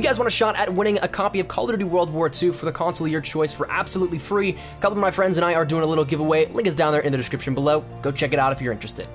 guys want a shot at winning a copy of Call of Duty World War II for the console of your choice for absolutely free, a couple of my friends and I are doing a little giveaway. Link is down there in the description below. Go check it out if you're interested.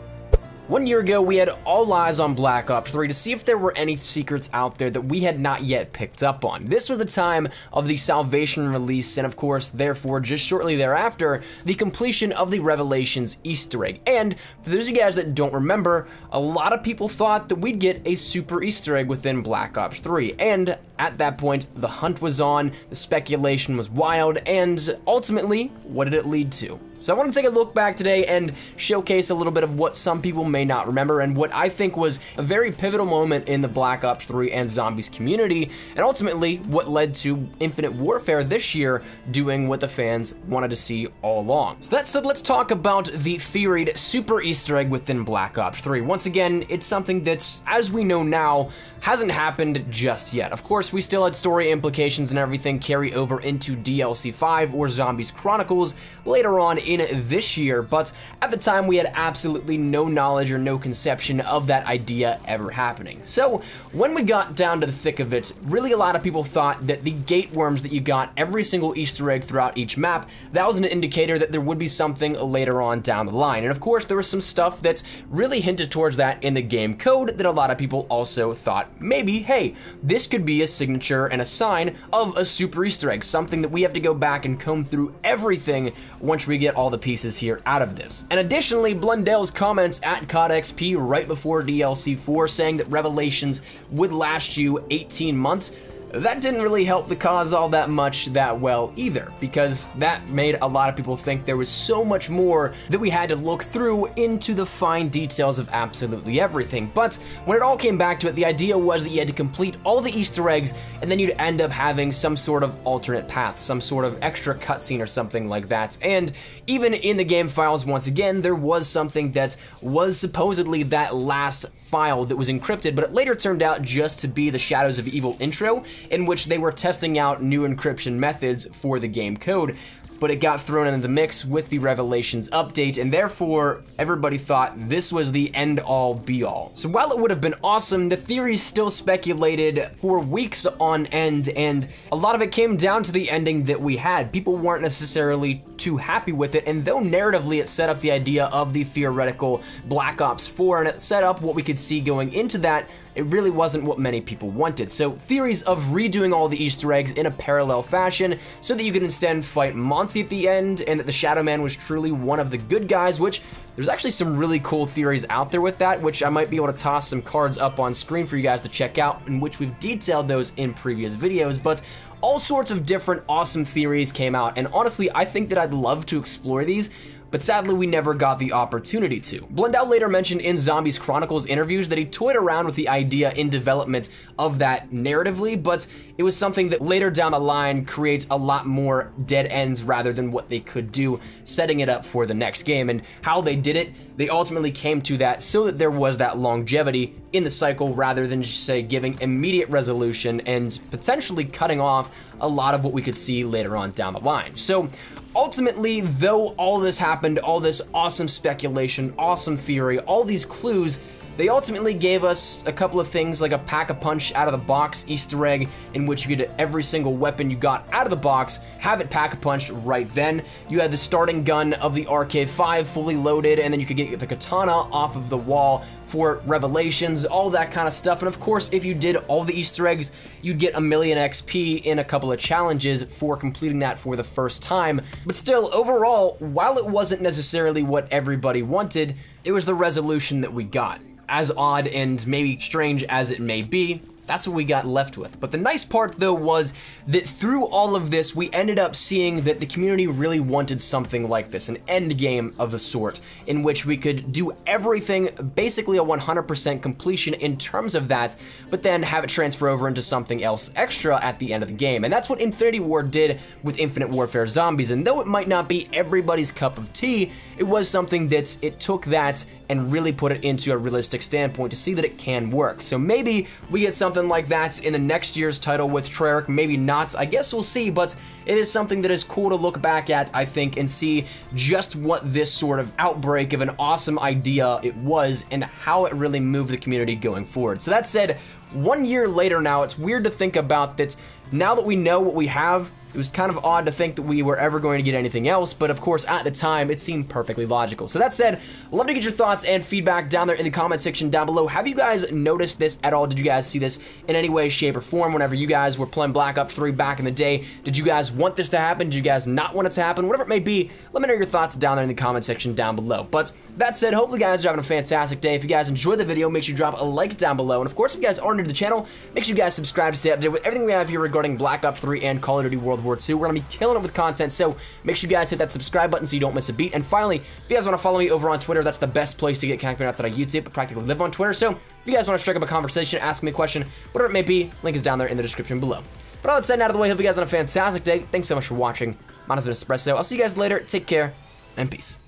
1 year ago, we had all eyes on Black Ops 3 to see if there were any secrets out there that we had not yet picked up on. This was the time of the Salvation release, and of course, therefore, just shortly thereafter, the completion of the Revelations Easter egg. And for those of you guys that don't remember, a lot of people thought that we'd get a super Easter egg within Black Ops 3, and at that point, the hunt was on, the speculation was wild, and ultimately, what did it lead to? So I want to take a look back today and showcase a little bit of what some people may not remember and what I think was a very pivotal moment in the Black Ops 3 and Zombies community, and ultimately what led to Infinite Warfare this year doing what the fans wanted to see all along. So that said, let's talk about the theoried super Easter egg within Black Ops 3. Once again, it's something that's, as we know now, hasn't happened just yet. Of course, we still had story implications and everything carry over into DLC 5 or Zombies Chronicles later on in this year, but at the time we had absolutely no knowledge or no conception of that idea ever happening. So when we got down to the thick of it, really a lot of people thought that the gate worms that you got every single Easter egg throughout each map, that was an indicator that there would be something later on down the line. And of course, there was some stuff that's really hinted towards that in the game code that a lot of people also thought maybe, hey, this could be a signature and a sign of a super Easter egg, something that we have to go back and comb through everything once we get all the pieces here out of this. And additionally, Blundell's comments at CODXP right before DLC 4 saying that Revelations would last you 18 months, that didn't really help the cause all that much that well either, because that made a lot of people think there was so much more that we had to look through into the fine details of absolutely everything. But when it all came back to it, the idea was that you had to complete all the Easter eggs and then you'd end up having some sort of alternate path, some sort of extra cutscene or something like that. And even in the game files, once again, there was something that was supposedly that last file that was encrypted, but it later turned out just to be the Shadows of Evil intro, in which they were testing out new encryption methods for the game code, but it got thrown into the mix with the Revelations update, and therefore everybody thought this was the end-all be-all. So while it would have been awesome, the theories still speculated for weeks on end, and a lot of it came down to the ending that we had. People weren't necessarily too happy with it, and though narratively it set up the idea of the theoretical Black Ops 4, and it set up what we could see going into that, it really wasn't what many people wanted. So theories of redoing all the Easter eggs in a parallel fashion so that you could instead fight Monty at the end, and that the Shadow Man was truly one of the good guys, which there's actually some really cool theories out there with that, which I might be able to toss some cards up on screen for you guys to check out, in which we've detailed those in previous videos. But all sorts of different awesome theories came out, and honestly, I think that I'd love to explore these, but sadly we never got the opportunity to. Blundell later mentioned in Zombies Chronicles interviews that he toyed around with the idea in development of that narratively, but it was something that later down the line creates a lot more dead ends rather than what they could do, setting it up for the next game. And how they did it, they ultimately came to that so that there was that longevity in the cycle rather than just, say, giving immediate resolution and potentially cutting off a lot of what we could see later on down the line. So ultimately, though all this happened, all this awesome speculation, awesome theory, all these clues, they ultimately gave us a couple of things like a Pack-a-Punch out of the box Easter egg, in which you could every single weapon you got out of the box, have it Pack-a-Punched right then. You had the starting gun of the RK5 fully loaded, and then you could get the katana off of the wall for Revelations, all that kind of stuff. And of course, if you did all the Easter eggs, you'd get 1,000,000 XP in a couple of challenges for completing that for the first time. But still, overall, while it wasn't necessarily what everybody wanted, it was the resolution that we got. As odd and maybe strange as it may be, that's what we got left with. But the nice part, though, was that through all of this, we ended up seeing that the community really wanted something like this, an end game of a sort, in which we could do everything, basically a 100% completion in terms of that, but then have it transfer over into something else extra at the end of the game. And that's what Infinity Ward did with Infinite Warfare Zombies. And though it might not be everybody's cup of tea, it was something that it took that and really put it into a realistic standpoint to see that it can work. So maybe we get something something like that in the next year's title with Treyarch, maybe not. I guess we'll see, but it is something that is cool to look back at, I think, and see just what this sort of outbreak of an awesome idea it was and how it really moved the community going forward. So that said, 1 year later now, it's weird to think about that now that we know what we have. It was kind of odd to think that we were ever going to get anything else, but of course at the time it seemed perfectly logical. So that said, I'd love to get your thoughts and feedback down there in the comment section down below. Have you guys noticed this at all? Did you guys see this in any way, shape, or form whenever you guys were playing Black Ops 3 back in the day? Did you guys want this to happen? Did you guys not want it to happen? Whatever it may be, let me know your thoughts down there in the comment section down below. But that said, hopefully you guys are having a fantastic day. If you guys enjoyed the video, make sure you drop a like down below. And of course, if you guys are new to the channel, make sure you guys subscribe to stay updated with everything we have here regarding Black Ops 3 and Call of Duty World War II. We're going to be killing it with content, so make sure you guys hit that subscribe button so you don't miss a beat. And finally, if you guys want to follow me over on Twitter, that's the best place to get connected outside of YouTube, but practically live on Twitter. So if you guys want to strike up a conversation, ask me a question, whatever it may be, link is down there in the description below. But all that said and out of the way, hope you guys have a fantastic day. Thanks so much for watching. Mine has been Espresso. I'll see you guys later. Take care, and peace.